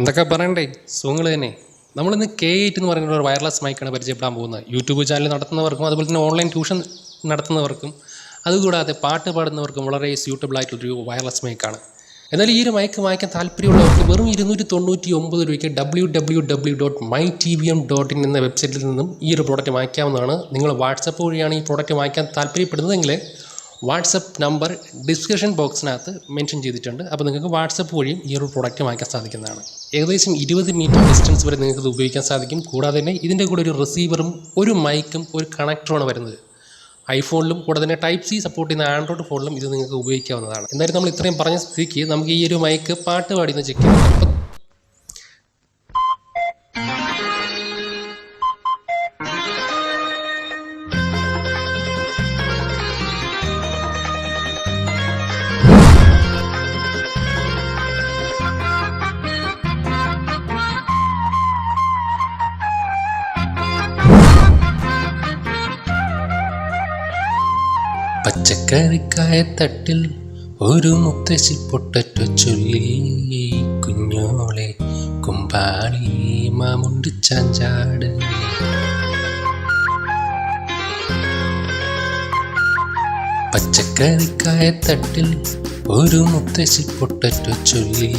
എന്തൊക്കെ പറയണ്ടേ സുഖങ്ങൾ തന്നെ. നമ്മളിന്ന് K8 എന്ന് പറയുന്ന ഒരു വയർലെസ് മൈക്കാണ് പരിചയപ്പെടാൻ പോകുന്നത്. യൂട്യൂബ് ചാനൽ നടത്തുന്നവർക്കും അതുപോലെ തന്നെ ഓൺലൈൻ ട്യൂഷൻ നടത്തുന്നവർക്കും അതുകൂടാതെ പാട്ട് പാടുന്നവർക്കും വളരെ സ്യൂട്ടബിൾ ആയിട്ടുള്ളൊരു വയർലെസ് മൈക്കാണ്. എന്നാൽ ഈ ഒരു മൈക്ക് വാങ്ങിക്കാൻ താല്പര്യമുള്ളവർക്ക് വെറും 299 രൂപയ്ക്ക് www.mytvm.in എന്ന വെബ്സൈറ്റിൽ നിന്നും ഈ ഒരു പ്രോഡക്റ്റ് വാങ്ങിക്കാവുന്നതാണ്. നിങ്ങൾ വാട്സപ്പ് വഴിയാണ് ഈ പ്രോഡക്റ്റ് വാങ്ങിക്കാൻ താല്പര്യപ്പെടുന്നതെങ്കിൽ വാട്സപ്പ് നമ്പർ ഡിസ്ക്രിപ്ഷൻ ബോക്സിനകത്ത് മെൻഷൻ ചെയ്തിട്ടുണ്ട്. അപ്പോൾ നിങ്ങൾക്ക് വാട്സപ്പ് വഴിയും ഈ ഒരു പ്രോഡക്റ്റ് വാങ്ങിക്കാൻ സാധിക്കുന്നതാണ്. ഏകദേശം 20 മീറ്റർ ഡിസ്റ്റൻസ് വരെ നിങ്ങൾക്ക് ഇത് ഉപയോഗിക്കാൻ സാധിക്കും. കൂടാതെ തന്നെ ഇതിൻ്റെ കൂടെ ഒരു റിസീവറും ഒരു മൈക്കും ഒരു കണക്ടറുമാണ് വരുന്നത്. ഐഫോണിലും കൂടെ തന്നെ ടൈപ്പ് സി സപ്പോർട്ട് ചെയ്യുന്ന ആൻഡ്രോയിഡ് ഫോണിലും ഇത് നിങ്ങൾക്ക് ഉപയോഗിക്കാവുന്നതാണ്. എന്തായാലും നമ്മൾ ഇത്രയും പറഞ്ഞ സ്ഥിതിക്ക് നമുക്ക് ഈ ഒരു മൈക്ക് പാട്ട് പാടിയെന്ന് ചെക്ക് ചെയ്യാം. പച്ചക്കറിക്കായത്തട്ടിൽ ഒരു മുത്തശ്ശി പൊട്ടറ്റോ ചൊല്ലി, കുഞ്ഞോളെ കുമ്പാളി മാമുണ്ട് ചാഞ്ചാട്. പച്ചക്കറിക്കായത്തട്ടിൽ ഒരു മുത്തശ്ശി പൊട്ടറ്റോ ചൊല്ലി,